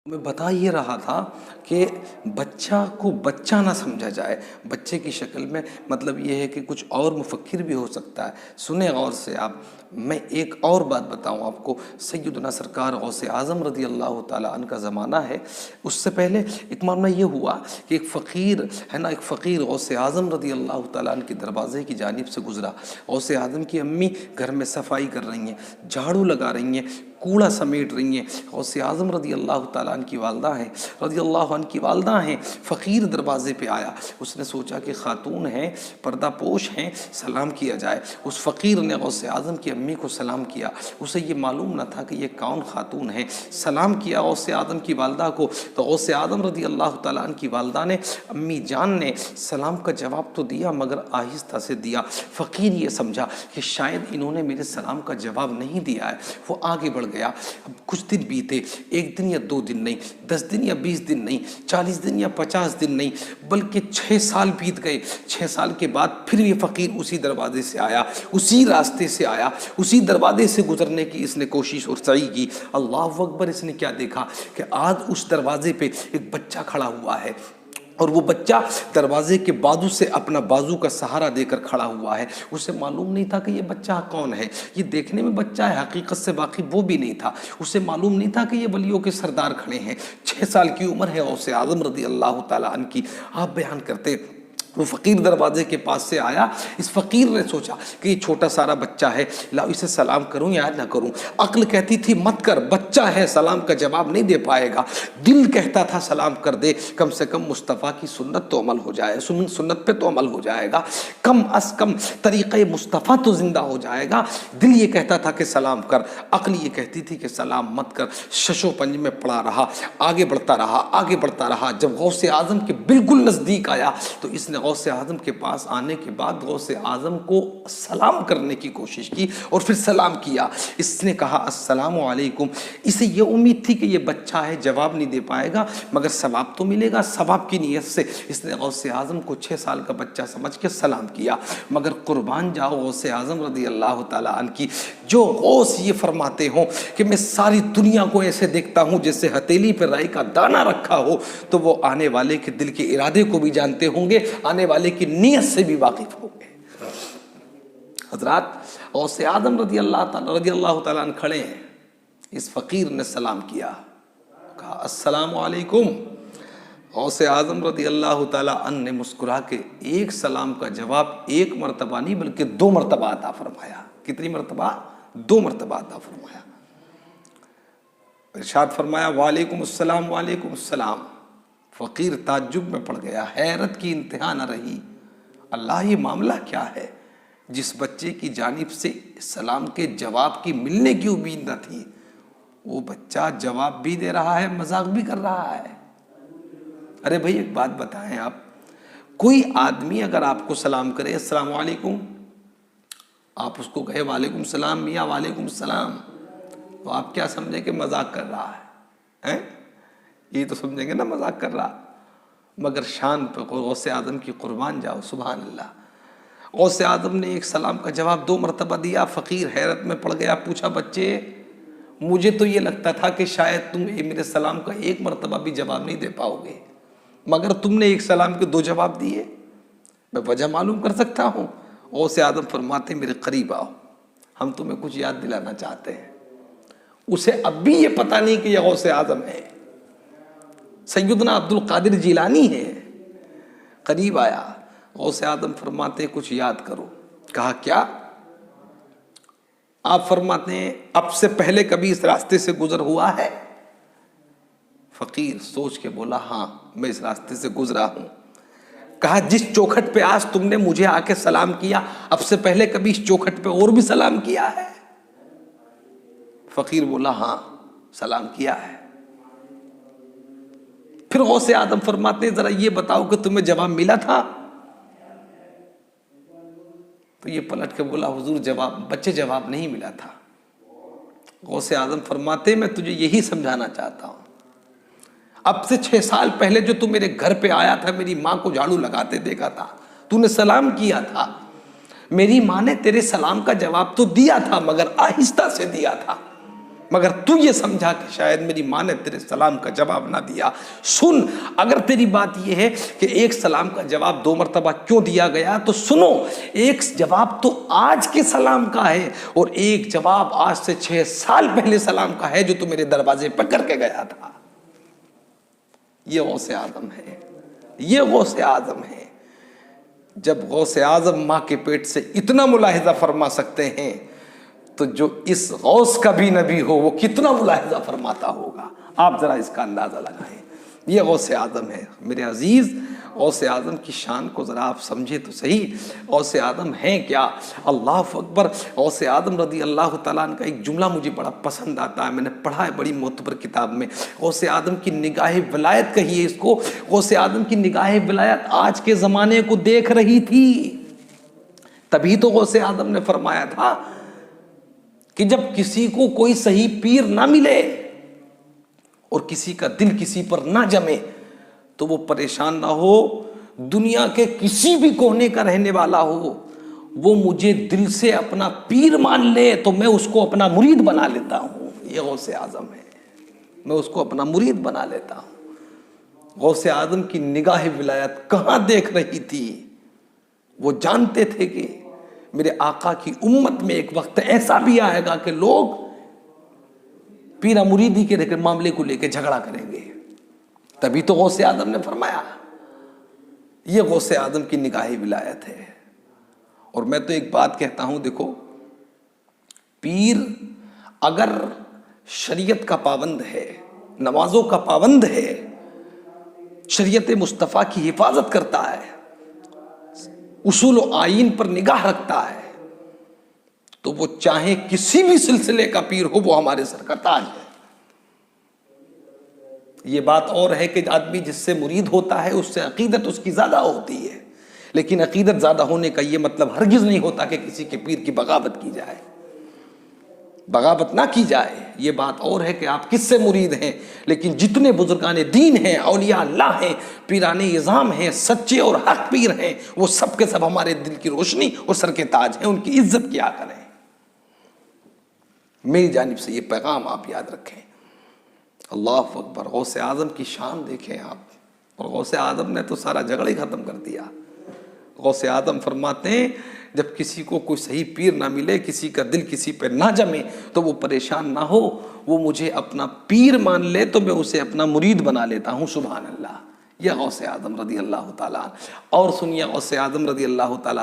میں بتا یہ رہا تھا کہ بچہ کو بچہ نہ سمجھا جائے، بچے کی شکل میں مطلب یہ ہے کہ کچھ اور مفکر بھی ہو سکتا ہے۔ سنیں غور سے آپ، میں ایک اور بات بتاؤں آپ کو۔ سیدنا سرکار غوث اعظم رضی اللہ تعالیٰ عنہ کا زمانہ ہے، اس سے پہلے ایک معاملہ یہ ہوا کہ ایک فقیر ہے نا، ایک فقیر غوث اعظم رضی اللہ تعالیٰ عنہ کے دروازے کی جانب سے گزرا۔ غوث اعظم کی امی گھر میں صفائی کر رہی ہیں، جھاڑو لگا رہی ہیں، کوڑا سمیٹ رہی ہیں۔ غوث اعظم رضی اللہ تعالیٰ عنہ کی والدہ ہیں، رضی اللہ عنہ کی والدہ ہیں۔ فقیر دروازے پہ آیا، اس نے سوچا کہ خاتون ہیں، پردہ پوش ہیں، سلام کیا جائے۔ اس فقیر نے غوث اعظم کی امی کو سلام کیا، اسے یہ معلوم نہ تھا کہ یہ کون خاتون ہے۔ سلام کیا غوث اعظم کی والدہ کو، تو غوث اعظم رضی اللہ تعالیٰ عنہ کی والدہ نے، امی جان نے سلام کا جواب تو دیا مگر آہستہ سے دیا۔ فقیر یہ سمجھا کہ شاید انہوں نے میرے سلام کا جواب نہیں دیا ہے، وہ آگے بڑھ گیا۔ اب کچھ دن بیتے، ایک دن یا 2 دن نہیں، 10 دن یا 20 دن نہیں، 40 دن یا 50 دن نہیں، بلکہ 6 سال بیت گئے۔ 6 سال کے بعد پھر یہ فقیر اسی دروازے سے آیا، اسی راستے سے آیا، اسی دروازے سے گزرنے کی اس نے کوشش اور سعی کی۔ اللہ اکبر! اس نے کیا دیکھا کہ آج اس دروازے پہ ایک بچہ کھڑا ہوا ہے، اور وہ بچہ دروازے کے بازو سے اپنا بازو کا سہارا دے کر کھڑا ہوا ہے۔ اسے معلوم نہیں تھا کہ یہ بچہ کون ہے، یہ دیکھنے میں بچہ ہے، حقیقت سے باقی وہ بھی نہیں تھا۔ اسے معلوم نہیں تھا کہ یہ ولیوں کے سردار کھڑے ہیں۔ 6 سال کی عمر ہے غوث اعظم رضی اللہ تعالیٰ عنہ کی۔ آپ بیان کرتے، وہ فقیر دروازے کے پاس سے آیا۔ اس فقیر نے سوچا کہ یہ چھوٹا سارا بچہ ہے، لاؤ اسے سلام کروں یا نہ کروں۔ عقل کہتی تھی مت کر، بچہ ہے، سلام کا جواب نہیں دے پائے گا۔ دل کہتا تھا سلام کر دے، کم سے کم مصطفیٰ کی سنت تو عمل ہو جائے، سنت پہ تو عمل ہو جائے گا، کم از کم طریقہ مصطفیٰ تو زندہ ہو جائے گا۔ دل یہ کہتا تھا کہ سلام کر، عقل یہ کہتی تھی کہ سلام مت کر۔ شش و پنج میں پڑا رہا، آگے بڑھتا رہا، آگے بڑھتا رہا۔ جب غوث اعظم کے بالکل نزدیک آیا تو اس نے غوث اعظم کے پاس آنے کے بعد غوث اعظم کو سلام کرنے کی کوشش کی اور پھر سلام کیا۔ اس نے کہا السلام علیکم۔ اسے یہ امید تھی کہ یہ بچہ ہے، جواب نہیں دے پائے گا مگر ثواب تو ملے گا۔ ثواب کی نیت سے اس نے غوث اعظم کو 6 سال کا بچہ سمجھ کے سلام کیا۔ مگر قربان جاؤ غوث اعظم رضی اللہ تعالیٰ عنہ کی، جو غوث یہ فرماتے ہوں کہ میں ساری دنیا کو ایسے دیکھتا ہوں جیسے ہتھیلی پہ رائی کا دانہ رکھا ہو، تو وہ آنے والے کے دل کے ارادے کو بھی جانتے ہوں گے، آنے والے کی نیت سے بھی واقف ہوں گے۔ حضرات، غوث اعظم رضی اللہ تعالیٰ عنہ کھڑے ہیں، اس فقیر نے سلام کیا، کہا السلام علیکم۔ غوث اعظم رضی اللہ تعالیٰ عنہ نے مسکرا کے ایک سلام کا جواب 1 مرتبہ نہیں بلکہ 2 مرتبہ عطا فرمایا۔ کتنی مرتبہ؟ 2 مرتبہ عطا فرمایا۔ ارشاد فرمایا وعلیکم السلام، وعلیکم السلام۔ فقیر تعجب میں پڑ گیا، حیرت کی انتہا نہ رہی۔ اللہ، یہ معاملہ کیا ہے؟ جس بچے کی جانب سے سلام کے جواب کی ملنے کی امید نہ تھی، وہ بچہ جواب بھی دے رہا ہے، مذاق بھی کر رہا ہے۔ ارے بھائی ایک بات بتائیں، آپ کوئی آدمی اگر آپ کو سلام کرے السلام علیکم، آپ اس کو کہے وعلیکم السلام میاں وعلیکم السلام، تو آپ کیا سمجھیں کہ مذاق کر رہا ہے؟ یہ تو سمجھیں گے نا مذاق کر رہا۔ مگر شان پہ غوث اعظم کی قربان جاؤ، سبحان اللہ، غوث اعظم نے ایک سلام کا جواب 2 مرتبہ دیا۔ فقیر حیرت میں پڑ گیا، پوچھا بچے مجھے تو یہ لگتا تھا کہ شاید تم میرے سلام کا 1 مرتبہ بھی جواب نہیں دے پاؤ گے، مگر تم نے ایک سلام کے 2 جواب دیے، میں وجہ معلوم کر سکتا ہوں؟ غوث اعظم فرماتے میرے قریب آؤ، ہم تمہیں کچھ یاد دلانا چاہتے ہیں۔ اسے اب بھی یہ پتہ نہیں کہ یہ غوث اعظم ہے، سیدنا عبد القادر جیلانی ہے۔ قریب آیا، غوث اعظم فرماتے کچھ یاد کرو۔ کہا کیا؟ آپ فرماتے ہیں اب سے پہلے کبھی اس راستے سے گزر ہوا ہے؟ فقیر سوچ کے بولا ہاں، میں اس راستے سے گزرا ہوں۔ کہا جس چوکھٹ پہ آج تم نے مجھے آ کے سلام کیا، اب سے پہلے کبھی اس چوکھٹ پہ اور بھی سلام کیا ہے؟ فقیر بولا ہاں، سلام کیا ہے۔ پھر غوث اعظم فرماتے ہیں ذرا یہ بتاؤ کہ تمہیں جواب ملا تھا؟ تو یہ پلٹ کے بولا حضور بچے جواب نہیں ملا تھا۔ غوث اعظم فرماتے میں تجھے یہی سمجھانا چاہتا ہوں، اب سے 6 سال پہلے جو تو میرے گھر پہ آیا تھا، میری ماں کو جھاڑو لگاتے دیکھا تھا، تو نے سلام کیا تھا، میری ماں نے تیرے سلام کا جواب تو دیا تھا مگر آہستہ سے دیا تھا، مگر تو یہ سمجھا کہ شاید میری ماں نے تیرے سلام کا جواب نہ دیا. سن، اگر تیری بات یہ ہے کہ ایک سلام کا جواب 2 مرتبہ کیوں دیا گیا، تو سنو، ایک جواب تو آج کے سلام کا ہے اور ایک جواب آج سے 6 سال پہلے سلام کا ہے جو تو میرے دروازے پہ کر کے گیا تھا. یہ غوث اعظم ہے، یہ غوث اعظم ہے. جب غوث اعظم ماں کے پیٹ سے اتنا ملاحظہ فرما سکتے ہیں تو جو اس غوث کا بھی نبی ہو وہ کتنا ملاحظہ فرماتا ہوگا. آپ ذرا اس کا اندازہ لگائیں. یہ غوث اعظم ہے میرے عزیز. غوث اعظم کی شان کو ذرا آپ سمجھے تو صحیح. غوث اعظم ہیں کیا؟ اللہ اکبر. غوث اعظم رضی اللہ تعالیٰ عنہ کا ایک جملہ مجھے بڑا پسند آتا ہے، میں نے پڑھا ہے بڑی معتبر کتاب میں. غوث اعظم کی نگاہ ولایت کہیے اس کو. غوث اعظم کی نگاہ ولایت آج کے زمانے کو دیکھ رہی تھی. تبھی تو غوث اعظم نے فرمایا تھا کہ جب کسی کو کوئی صحیح پیر نہ ملے اور کسی کا دل کسی پر نہ جمے تو وہ پریشان نہ ہو. دنیا کے کسی بھی کونے کا رہنے والا ہو، وہ مجھے دل سے اپنا پیر مان لے تو میں اس کو اپنا مرید بنا لیتا ہوں. یہ غوث اعظم ہے، میں اس کو اپنا مرید بنا لیتا ہوں. غوث اعظم کی نگاہ ولایت کہاں دیکھ رہی تھی؟ وہ جانتے تھے کہ میرے آقا کی امت میں ایک وقت ایسا بھی آئے گا کہ لوگ پیرا مریدی کے معاملے کو لے کے جھگڑا کریں گے. تبھی تو غوث اعظم نے فرمایا. یہ غوث اعظم کی نگاہ ولایت ہے. اور میں تو ایک بات کہتا ہوں، دیکھو، پیر اگر شریعت کا پابند ہے، نمازوں کا پابند ہے، شریعت مصطفیٰ کی حفاظت کرتا ہے، اصول و آئین پر نگاہ رکھتا ہے، تو وہ چاہے کسی بھی سلسلے کا پیر ہو وہ ہمارے سر کا تاج ہے. یہ بات اور ہے کہ آدمی جس سے مرید ہوتا ہے اس سے عقیدت اس کی زیادہ ہوتی ہے، لیکن عقیدت زیادہ ہونے کا یہ مطلب ہرگز نہیں ہوتا کہ کسی کے پیر کی بغاوت کی جائے، بغاوت نہ کی جائے. یہ بات اور ہے کہ آپ کس سے مرید ہیں، لیکن جتنے بزرگان دین ہیں، اولیاء اللہ ہیں، پیران اعظام ہیں، سچے اور حق پیر ہیں، وہ سب کے سب ہمارے دل کی روشنی اور سر کے تاج ہیں. ان کی عزت کیا کریں. میری جانب سے یہ پیغام آپ یاد رکھیں. اللہ اکبر. غوث اعظم کی شان دیکھیں آپ. اور غوث اعظم نے تو سارا جھگڑا ہی ختم کر دیا. غوث اعظم فرماتے ہیں جب کسی کو کوئی صحیح پیر نہ ملے، کسی کا دل کسی پہ نہ جمے تو وہ پریشان نہ ہو، وہ مجھے اپنا پیر مان لے تو میں اسے اپنا مرید بنا لیتا ہوں. سبحان اللہ. یہ غوث اعظم رضی اللہ تعالیٰ. اور سنیے غوث اعظم رضی اللہ تعالیٰ